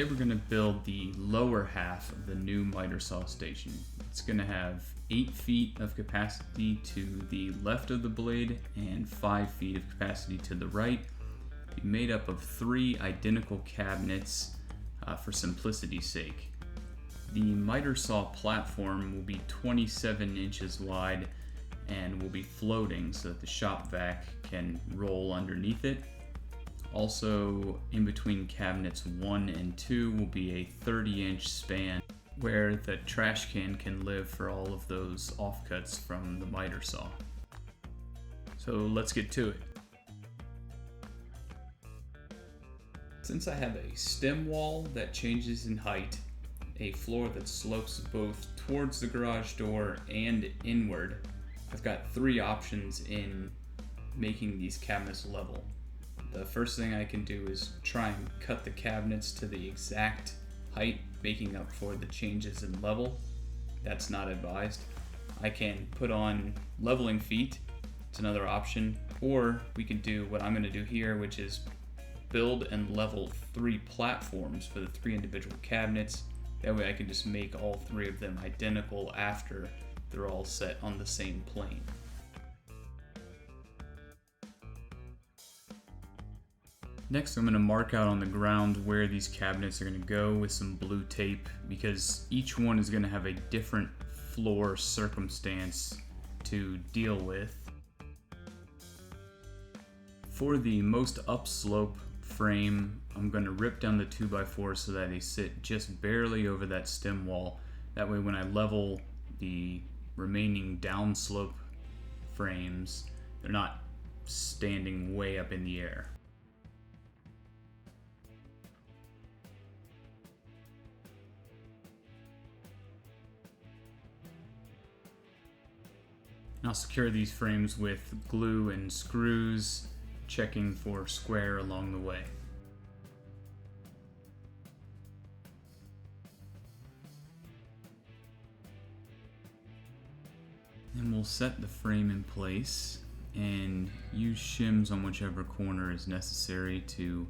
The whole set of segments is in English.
Today we're going to build the lower half of the new miter saw station. It's going to have 8 feet of capacity to the left of the blade and 5 feet of capacity to the right. Be made up of 3 identical cabinets for simplicity's sake. The miter saw platform will be 27 inches wide and will be floating so that the shop vac can roll underneath it. Also, in between cabinets 1 and 2 will be a 30-inch span where the trash can live for all of those offcuts from the miter saw. So let's get to it. Since I have a stem wall that changes in height, a floor that slopes both towards the garage door and inward, I've got 3 options in making these cabinets level. The first thing I can do is try and cut the cabinets to the exact height, making up for the changes in level. That's not advised. I can put on leveling feet, it's another option, or we can do what I'm going to do here, which is build and level 3 platforms for the 3 individual cabinets. That way I can just make all 3 of them identical after they're all set on the same plane. Next, I'm going to mark out on the ground where these cabinets are going to go with some blue tape, because each one is going to have a different floor circumstance to deal with. For the most upslope frame, I'm going to rip down the 2x4 so that they sit just barely over that stem wall. That way when I level the remaining downslope frames, they're not standing way up in the air. I'll secure these frames with glue and screws, checking for square along the way. Then we'll set the frame in place and use shims on whichever corner is necessary to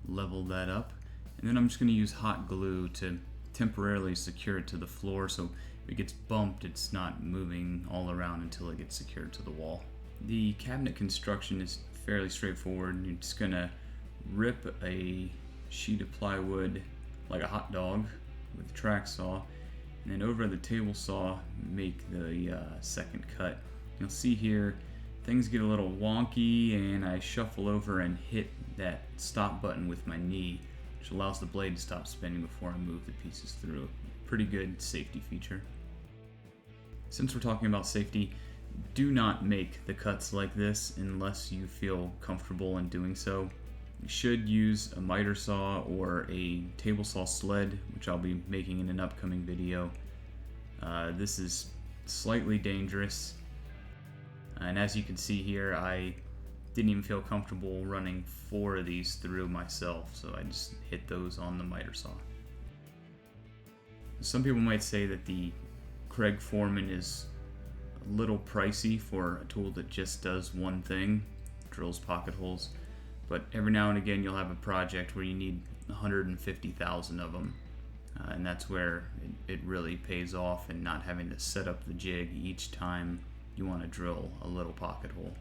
level that up. And then I'm just going to use hot glue to temporarily secure it to the floor, so if it gets bumped, it's not moving all around until it gets secured to the wall. The cabinet construction is fairly straightforward. You're just gonna rip a sheet of plywood like a hot dog with a track saw, and then over the table saw make the second cut. You'll see here things get a little wonky and I shuffle over and hit that stop button with my knee, which allows the blade to stop spinning before I move the pieces through. Pretty good safety feature. Since we're talking about safety, do not make the cuts like this unless you feel comfortable in doing so. You should use a miter saw or a table saw sled, which I'll be making in an upcoming video. This is slightly dangerous, and as you can see here, I didn't even feel comfortable running 4 of these through myself, so I just hit those on the miter saw. Some people might say that the Craig Foreman is a little pricey for a tool that just does one thing, drills pocket holes, but every now and again you'll have a project where you need 150,000 of them, and that's where it really pays off, and not having to set up the jig each time you want to drill a little pocket hole.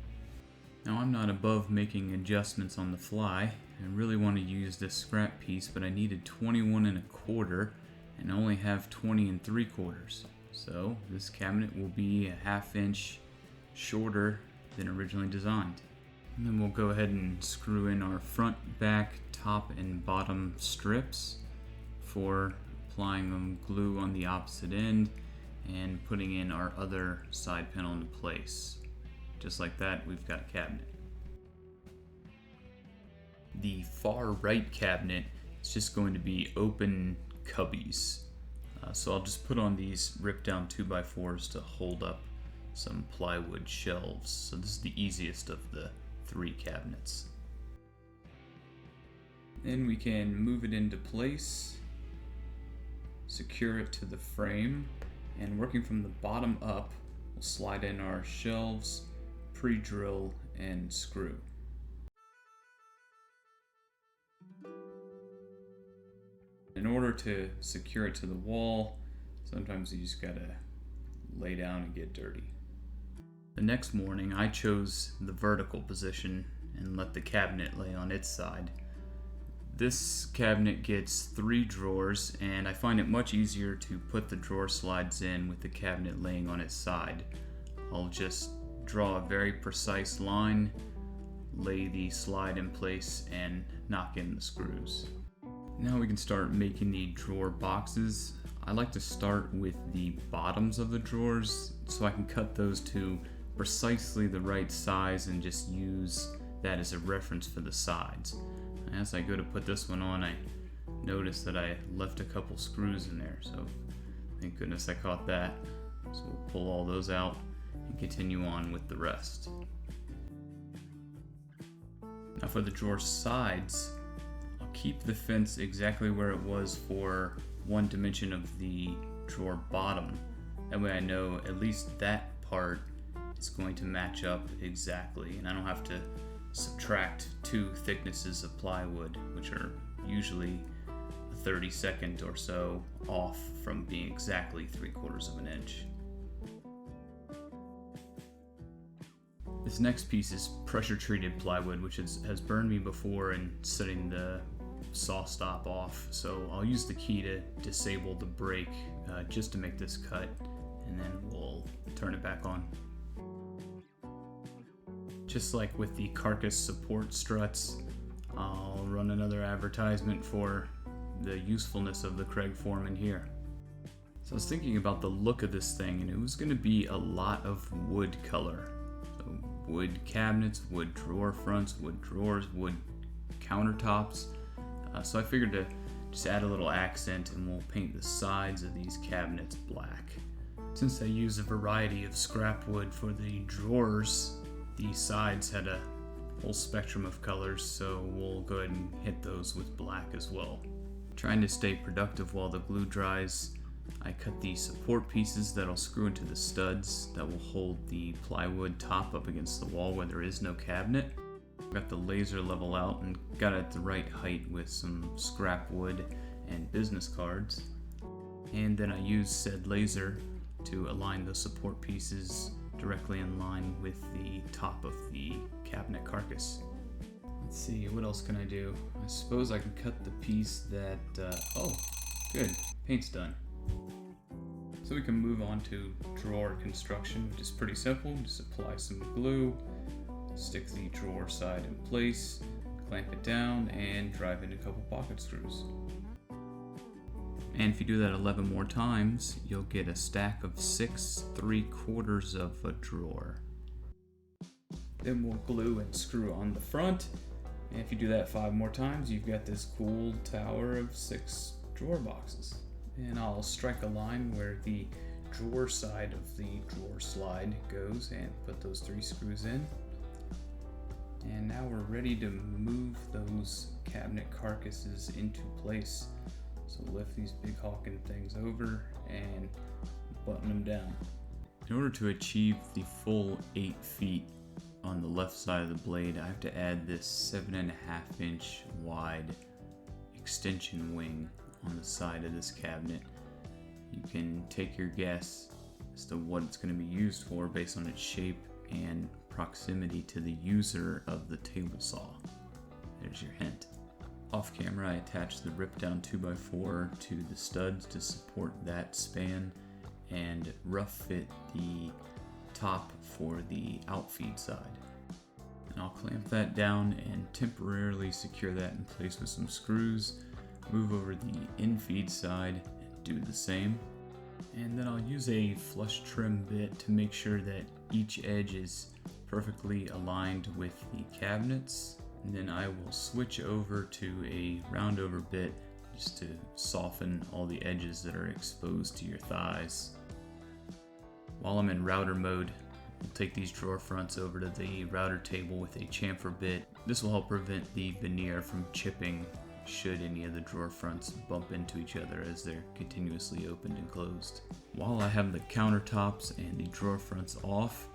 Now, I'm not above making adjustments on the fly. I really want to use this scrap piece, but I needed 21 1/4 and I only have 20 3/4. So this cabinet will be a 1/2 inch shorter than originally designed. And then we'll go ahead and screw in our front, back, top, and bottom strips for applying them glue on the opposite end and putting in our other side panel into place. Just like that, we've got a cabinet. The far right cabinet is just going to be open cubbies. So I'll just put on these ripped down 2x4s to hold up some plywood shelves. So this is the easiest of the 3 cabinets. Then we can move it into place, secure it to the frame, and working from the bottom up, we'll slide in our shelves, pre-drill, and screw. In order to secure it to the wall, sometimes you just gotta lay down and get dirty. The next morning, I chose the vertical position and let the cabinet lay on its side. This cabinet gets 3 drawers, and I find it much easier to put the drawer slides in with the cabinet laying on its side. I'll just draw a very precise line, lay the slide in place, and knock in the screws. Now we can start making the drawer boxes. I like to start with the bottoms of the drawers so I can cut those to precisely the right size and just use that as a reference for the sides. As I go to put this one on, I notice that I left a couple screws in there, so thank goodness I caught that. So we'll pull all those out and continue on with the rest. Now for the drawer sides, I'll keep the fence exactly where it was for one dimension of the drawer bottom. That way I know at least that part is going to match up exactly, and I don't have to subtract 2 thicknesses of plywood, which are usually 32nd or so off from being exactly 3/4 of an inch. This next piece is pressure treated plywood, which has burned me before in setting the saw stop off, so I'll use the key to disable the brake just to make this cut, and then we'll turn it back on. Just like with the carcass support struts, I'll run another advertisement for the usefulness of the Craig Foreman here. So I was thinking about the look of this thing, and it was going to be a lot of wood color. So wood cabinets, wood drawer fronts, wood drawers, wood countertops. So I figured to just add a little accent, and we'll paint the sides of these cabinets black. Since I use a variety of scrap wood for the drawers, the sides had a whole spectrum of colors, so we'll go ahead and hit those with black as well. Trying to stay productive while the glue dries, I cut the support pieces that'll screw into the studs that will hold the plywood top up against the wall where there is no cabinet. Got the laser level out and got it at the right height with some scrap wood and business cards. And then I used said laser to align the support pieces directly in line with the top of the cabinet carcass. Let's see, what else can I do? I suppose I can cut the piece that, oh, good, paint's done. So we can move on to drawer construction, which is pretty simple. Just apply some glue, stick the drawer side in place, clamp it down, and drive in a couple pocket screws. And if you do that 11 more times, you'll get a stack of 6 3/4 of a drawer. Then we'll glue and screw on the front. And if you do that 5 more times, you've got this cool tower of 6 drawer boxes. And I'll strike a line where the drawer side of the drawer slide goes and put those 3 screws in. And now we're ready to move those cabinet carcasses into place. So lift these big hawking things over and button them down. In order to achieve the full 8 feet on the left side of the blade, I have to add this 7.5 inch wide extension wing on the side of this cabinet. You can take your guess as to what it's going to be used for based on its shape and proximity to the user of the table saw. There's your hint. Off camera, I attached the rip down 2x4 to the studs to support that span and rough fit the top for the outfeed side. And I'll clamp that down and temporarily secure that in place with some screws, move over the infeed side and do the same. And then I'll use a flush trim bit to make sure that each edge is perfectly aligned with the cabinets. And then I will switch over to a round over bit just to soften all the edges that are exposed to your thighs. While I'm in router mode, I'll take these drawer fronts over to the router table with a chamfer bit. This will help prevent the veneer from chipping should any of the drawer fronts bump into each other as they're continuously opened and closed. While I have the countertops and the drawer fronts off,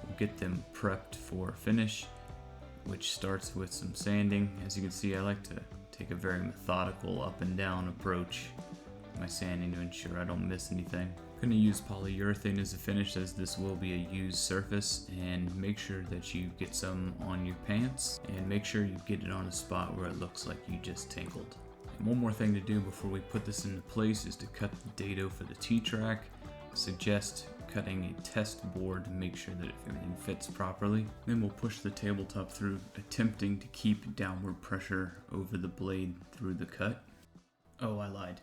we'll get them prepped for finish, which starts with some sanding. As you can see, I like to take a very methodical up and down approach with my sanding to ensure I don't miss anything. I'm going to use polyurethane as a finish, as this will be a used surface, and make sure that you get some on your pants and make sure you get it on a spot where it looks like you just tinkled. And one more thing to do before we put this into place is to cut the dado for the T-track. Suggest cutting a test board to make sure that everything fits properly. Then we'll push the tabletop through, attempting to keep downward pressure over the blade through the cut. Oh, I lied.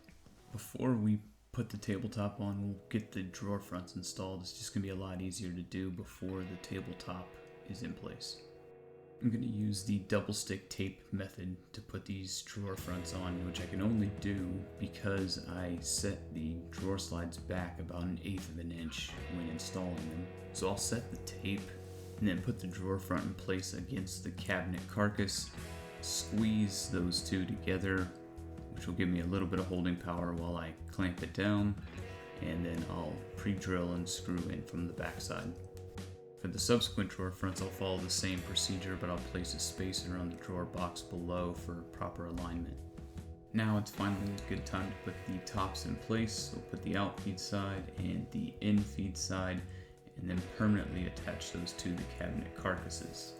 Before we put the tabletop on, we'll get the drawer fronts installed. It's just going to be a lot easier to do before the tabletop is in place. I'm going to use the double stick tape method to put these drawer fronts on, which I can only do because I set the drawer slides back about 1/8 of an inch when installing them. So I'll set the tape and then put the drawer front in place against the cabinet carcass, squeeze those two together, which will give me a little bit of holding power while I clamp it down, and then I'll pre-drill and screw in from the backside. For the subsequent drawer fronts, I'll follow the same procedure, but I'll place a spacer on the drawer box below for proper alignment. Now it's finally a good time to put the tops in place. We'll put the out feed side and the in feed side, and then permanently attach those to the cabinet carcasses.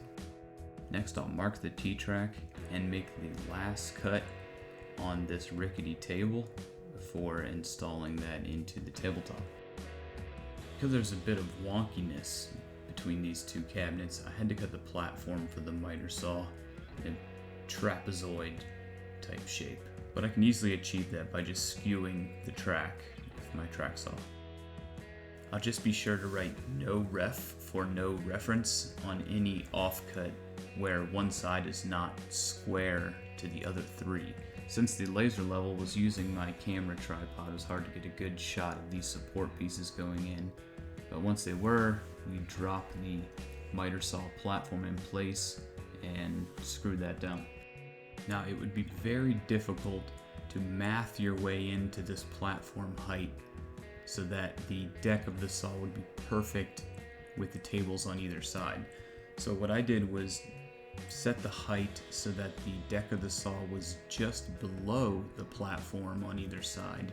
Next, I'll mark the T-track and make the last cut on this rickety table before installing that into the tabletop. Because there's a bit of wonkiness between these two cabinets, I had to cut the platform for the miter saw in a trapezoid type shape, but I can easily achieve that by just skewing the track with my track saw. I'll just be sure to write no ref for no reference on any offcut where one side is not square to the other three. Since the laser level was using my camera tripod, it was hard to get a good shot of these support pieces going in, but once they were, we drop the miter saw platform in place and screw that down. Now, it would be very difficult to math your way into this platform height so that the deck of the saw would be perfect with the tables on either side. So what I did was set the height so that the deck of the saw was just below the platform on either side,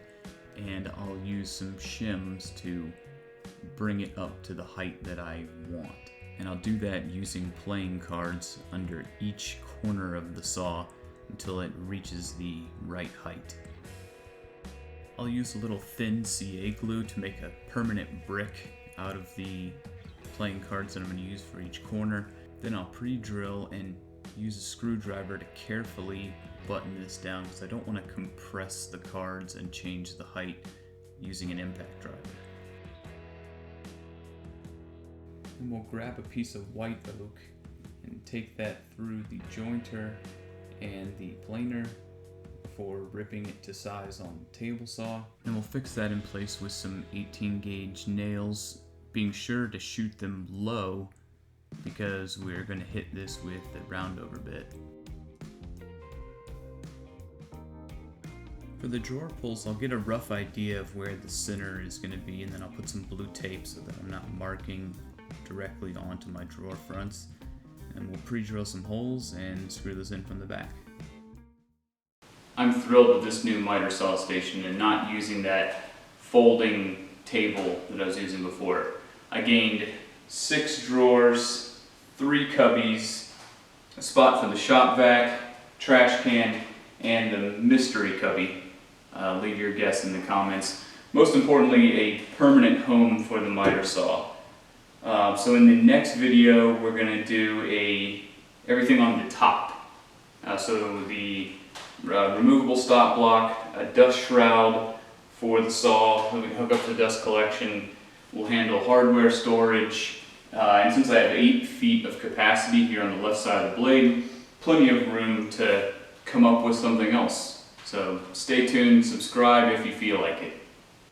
and I'll use some shims to bring it up to the height that I want. And I'll do that using playing cards under each corner of the saw until it reaches the right height. I'll use a little thin CA glue to make a permanent brick out of the playing cards that I'm going to use for each corner. Then I'll pre-drill and use a screwdriver to carefully button this down because I don't want to compress the cards and change the height using an impact driver. Then we'll grab a piece of white oak and take that through the jointer and the planer for ripping it to size on the table saw. And we'll fix that in place with some 18 gauge nails, being sure to shoot them low because we're going to hit this with the roundover bit. For the drawer pulls, I'll get a rough idea of where the center is going to be, and then I'll put some blue tape so that I'm not marking directly onto my drawer fronts. And we'll pre-drill some holes and screw this in from the back. I'm thrilled with this new miter saw station and not using that folding table that I was using before. I gained 6 drawers, 3 cubbies, a spot for the shop vac, trash can, and the mystery cubby. Leave your guess in the comments. Most importantly, a permanent home for the miter saw. So in the next video, we're going to do everything on the top. So the removable stop block, a dust shroud for the saw that we hook up to the dust collection. We'll handle hardware storage. And since I have 8 feet of capacity here on the left side of the blade, plenty of room to come up with something else. So stay tuned, subscribe if you feel like it.